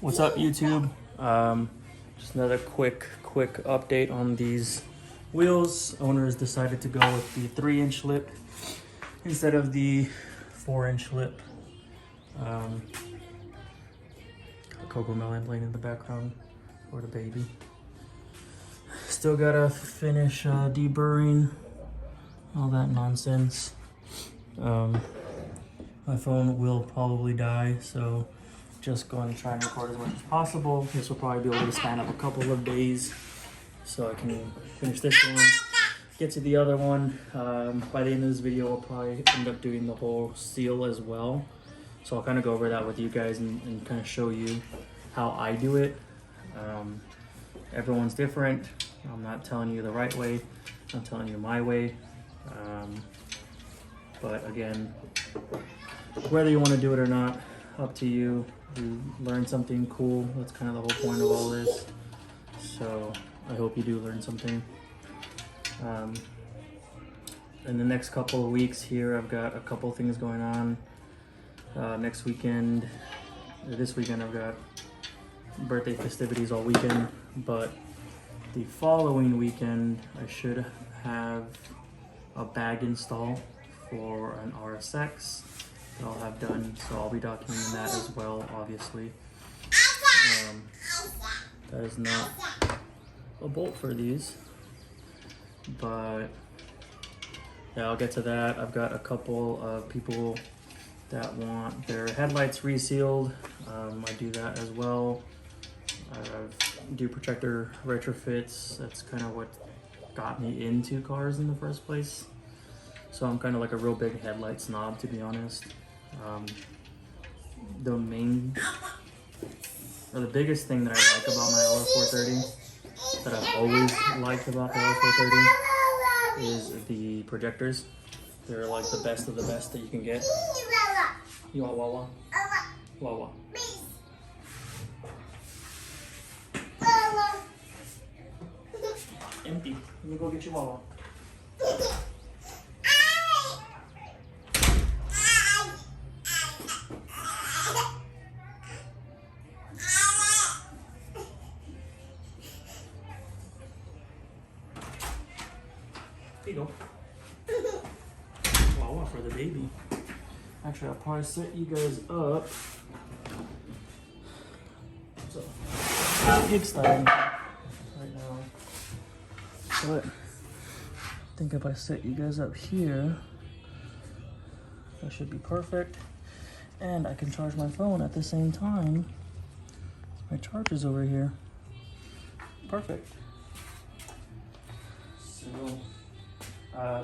What's up, YouTube? Just another quick update on these wheels. Owners decided to go with the 3-inch lip instead of the 4-inch lip. Coco Melon playing in the background for the baby. Still gotta finish deburring, all that nonsense. My phone will probably die, so just going to try and record as much as possible. This will probably be able to span up a couple of days so I can finish this one, get to the other one. By the end of this video, I'll probably end up doing the whole seal as well. So I'll kind of go over that with you guys and kind of show you how I do it. Everyone's different. I'm not telling you the right way. I'm telling you my way. But again, whether you want to do it or not, up to you. You learn something cool. That's kind of the whole point of all this. So I hope you do learn something. In the next couple of weeks here, I've got a couple things going on. Next weekend, or this weekend, I've got birthday festivities all weekend. But the following weekend, I should have a bag install for an RSX that I'll have done, so I'll be documenting that as well, obviously. That is not a bolt for these, but yeah, I'll get to that. I've got a couple of people that want their headlights resealed. I do that as well. I do protector retrofits. That's kind of what got me into cars in the first place. So I'm kind of like a real big headlight snob, to be honest. The biggest thing that I like about my LS430, that I've always liked about the LS430, is the projectors. They're like the best of the best that you can get. You want Wawa? Wawa. Empty. Let me go get you Wawa. Here you go. Wawa for the baby. Actually, I'll probably set you guys up. So, gig style right now. But I think if I set you guys up here, that should be perfect. And I can charge my phone at the same time. My charger's over here. Perfect. So,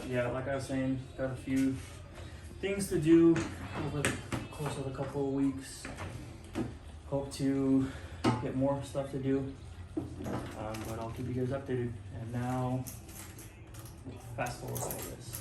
yeah, like I was saying, got a few things to do over the course of a couple of weeks. Hope to get more stuff to do, but I'll keep you guys updated. And now, fast forward all this.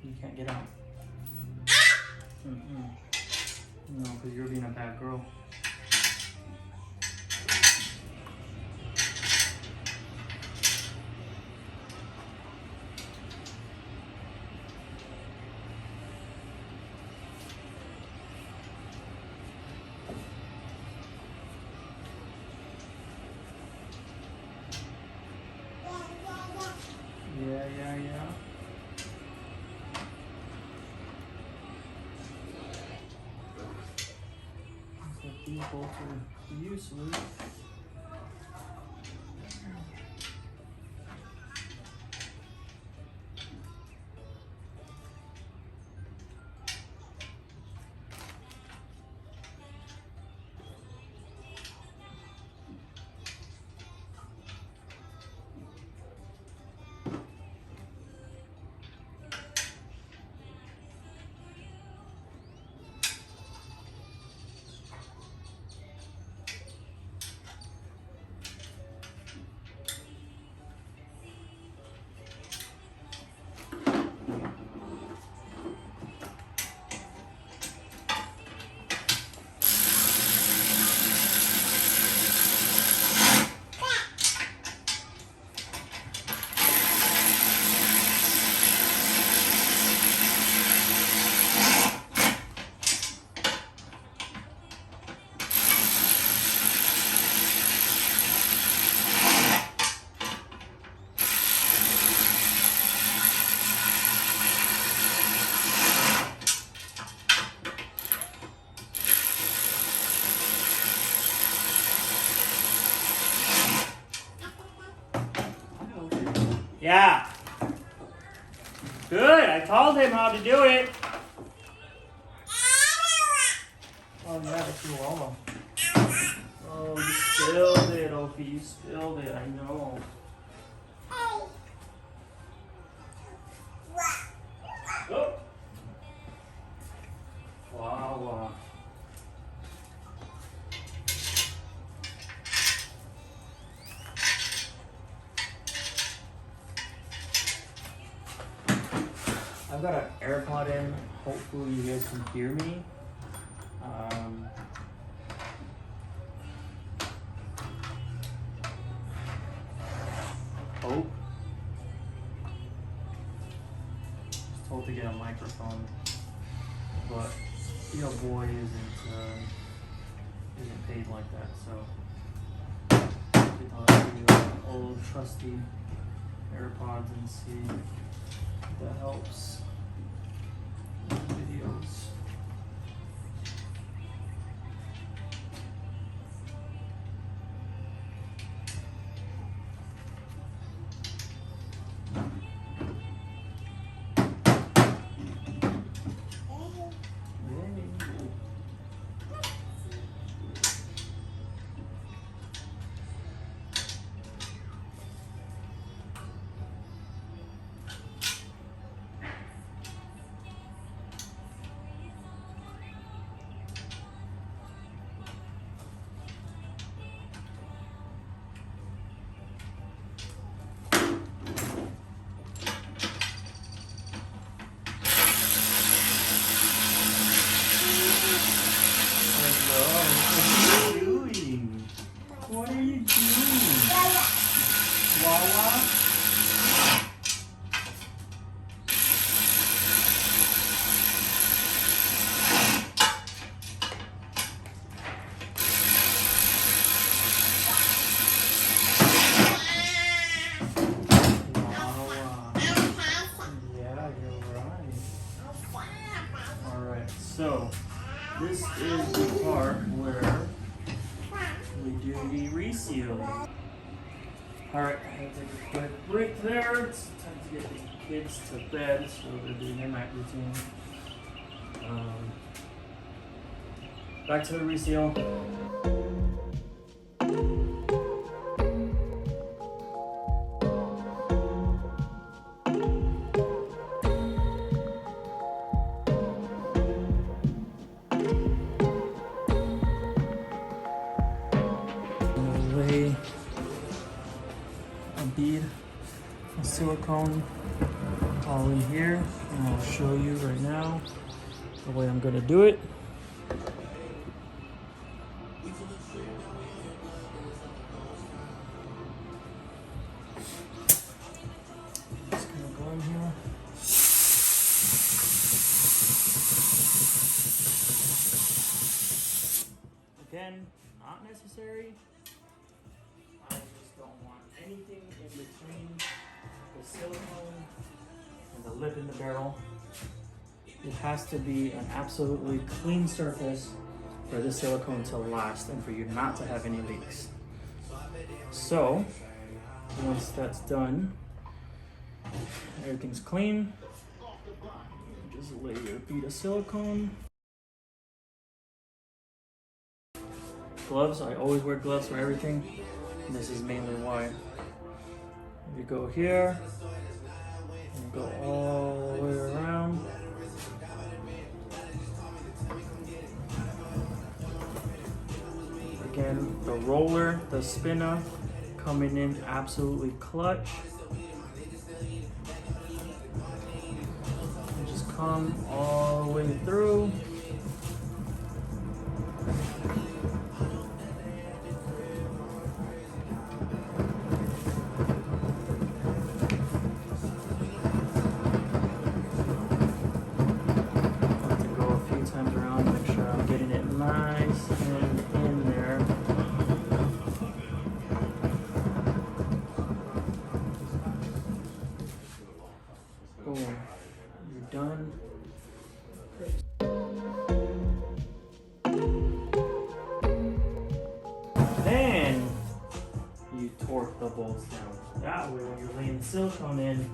You can't get out. No, because you're being a bad girl. Yeah. These bolts are useless. Yeah. Good. I told him how to do it. Oh, yeah, the chihuahua. Oh, you spilled it, Opie. You spilled it. I know. Oh. Wow. I've got an AirPod in. Hopefully you guys can hear me. Hope. Just told to get a microphone, but your boy isn't paid like that, so I'll give you an old trusty AirPods and see if that helps with videos. What are you doing? Wawa? Yeah, you're right. Alright, so this is the part where we do the reseal. Alright, I'm gonna take a quick break there. It's time to get the kids to bed, so they're doing their night routine. Back to the reseal. Lay a bead of silicone all in here, and I'll show you right now the way I'm gonna do it. Just gonna go in here. Again, not necessary. I just don't want anything in between the silicone and the lip in the barrel. It has to be an absolutely clean surface for the silicone to last and for you not to have any leaks. So, once that's done, everything's clean, just lay your bead of silicone. Gloves, I always wear gloves for everything. And this is mainly why. You go here, and go all the way around. Again, the roller, the spinner, coming in absolutely clutch. And just come all the way through. Nice and in there. Boom. You're done. torque the bolts down. That way, when you're laying the silicone in,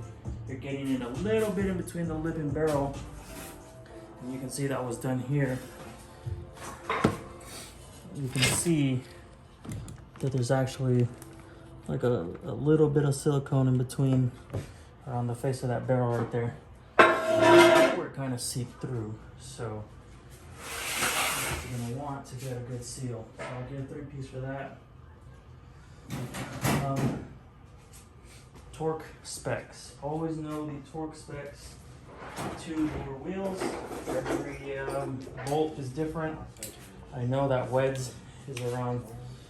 you're getting it a little bit in between the lip and barrel. And you can see that was done here. You can see that there's actually like a little bit of silicone in between on the face of that barrel right there, where it kind of seeped through. So you're gonna want to get a good seal. So I'll get a 3-piece for that. Torque specs. Always know the torque specs to your wheels. Every bolt is different. I know that Wed's is around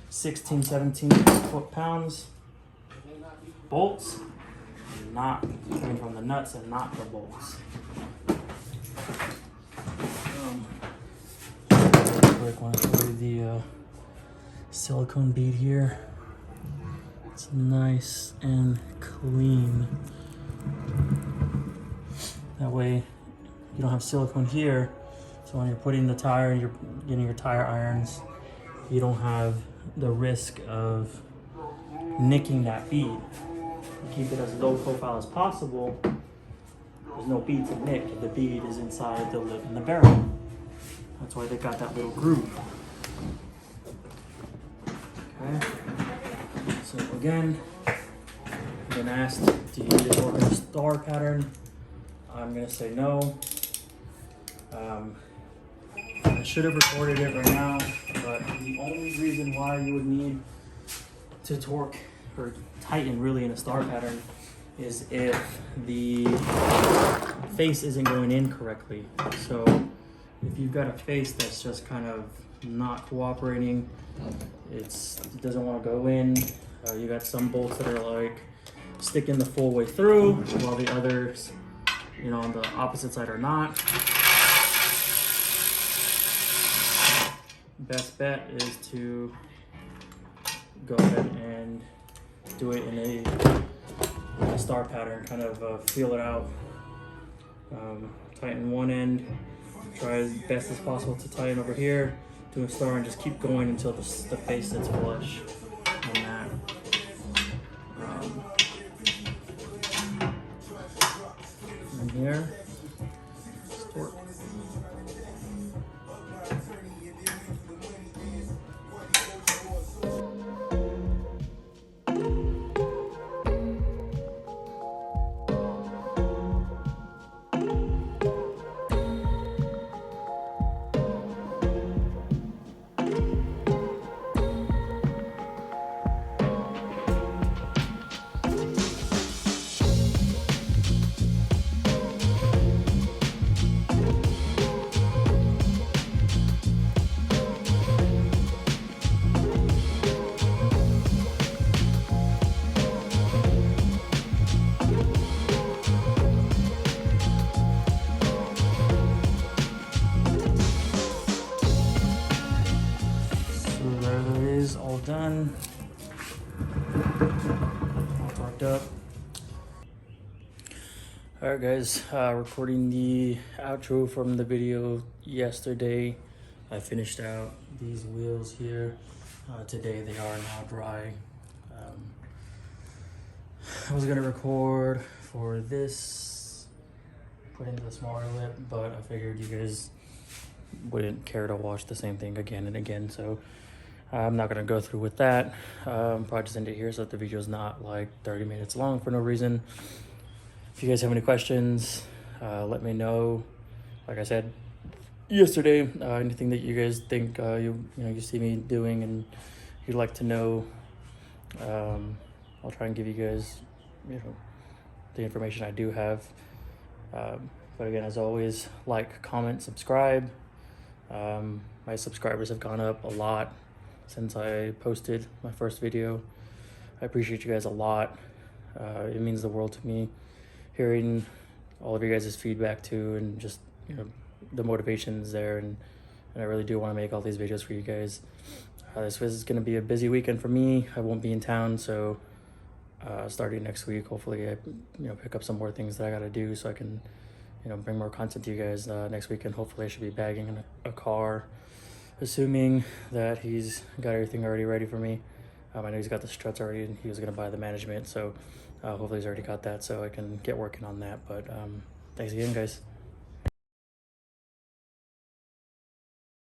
16, 17 foot-pounds. Bolts, not coming from the nuts and not the bolts. Quick, want to show you the silicone bead here. It's nice and clean. That way you don't have silicone here, so when you're putting the tire and you're getting your tire irons, you don't have the risk of nicking that bead. You keep it as low profile as possible. There's no bead to nick. The bead is inside the lip and the barrel. That's why they got that little groove. Okay. So again, I've been asked, do you need to work in a star pattern? I'm gonna say no. I should have recorded it right now, but the only reason why you would need to torque or tighten really in a star pattern is if the face isn't going in correctly. So if you've got a face that's just kind of not cooperating, it doesn't want to go in. You got some bolts that are like sticking the full way through, while the others, you know, on the opposite side are not. Best bet is to go ahead and do it in a star pattern, kind of feel it out. Tighten one end, try as best as possible to tighten over here, do a star, and just keep going until the face sits flush on that. And here, torque. All done, all torqued up. All right, guys, recording the outro from the video yesterday. I finished out these wheels here. Today they are now dry. I was gonna record for this, put into the smaller lip, but I figured you guys wouldn't care to watch the same thing again and again, so I'm not gonna go through with that. Probably just end it here so that the video is not like 30 minutes long for no reason. If you guys have any questions, let me know. Like I said yesterday, anything that you guys think you see me doing and you'd like to know, I'll try and give you guys the information I do have. But again, as always, like, comment, subscribe. My subscribers have gone up a lot since I posted my first video. I appreciate you guys a lot. It means the world to me hearing all of you guys' feedback too, and just the motivation is there, and I really do want to make all these videos for you guys. This is going to be a busy weekend for me. I won't be in town, so starting next week, hopefully I pick up some more things that I got to do so I can bring more content to you guys next weekend. Hopefully I should be bagging in a car, assuming that he's got everything already ready for me. I know he's got the struts already, and he was gonna buy the management, so hopefully he's already got that, so I can get working on that. But thanks again, guys.